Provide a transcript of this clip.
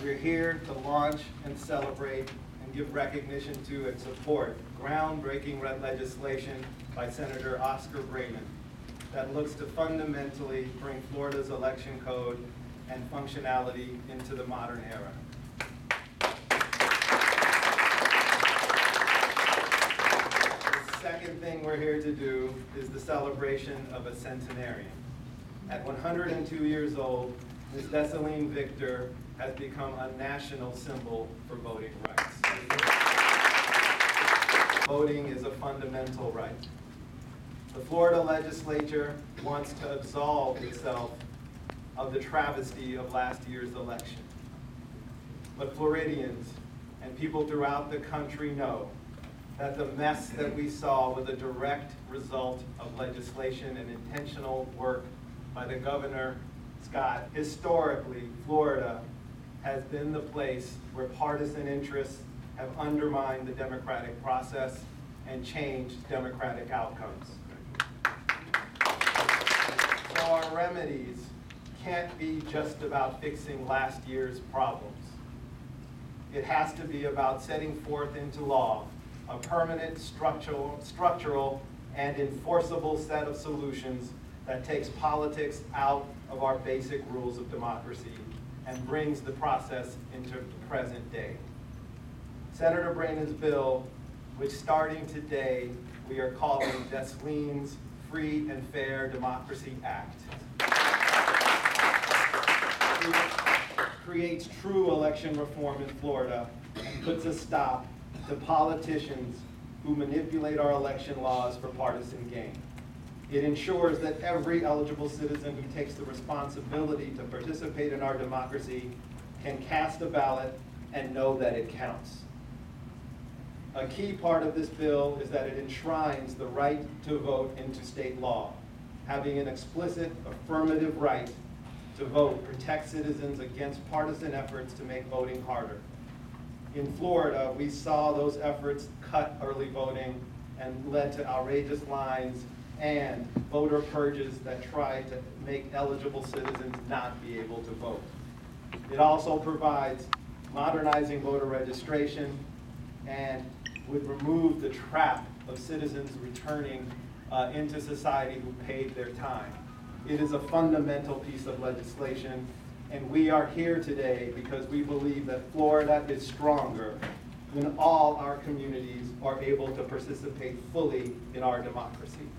We're here to launch and celebrate and give recognition to and support groundbreaking legislation by Senator Oscar Braden that looks to fundamentally bring Florida's election code and functionality into the modern era. The second thing we're here to do is the celebration of a centenarian. At 102 years old, Ms. Desiline Victor has become a national symbol for voting rights. Voting is a fundamental right. The Florida legislature wants to absolve itself of the travesty of last year's election. But Floridians and people throughout the country know that the mess that we saw was a direct result of legislation and intentional work by the Governor Scott. Historically, Florida has been the place where partisan interests have undermined the democratic process and changed democratic outcomes. So our remedies can't be just about fixing last year's problems. It has to be about setting forth into law a permanent, structural, and enforceable set of solutions that takes politics out of our basic rules of democracy and brings the process into the present day. Senator Braden's bill, which starting today we are calling Desiline's Free and Fair Democracy Act, creates true election reform in Florida and puts a stop to politicians who manipulate our election laws for partisan gain. It ensures that every eligible citizen who takes the responsibility to participate in our democracy can cast a ballot and know that it counts. A key part of this bill is that it enshrines the right to vote into state law. Having an explicit affirmative right to vote protects citizens against partisan efforts to make voting harder. In Florida, we saw those efforts cut early voting and led to outrageous lines and voter purges that tried to make eligible citizens not be able to vote. It also provides modernizing voter registration and would remove the trap of citizens returning into society who paid their time. It is a fundamental piece of legislation, and we are here today because we believe that Florida is stronger when all our communities are able to participate fully in our democracy.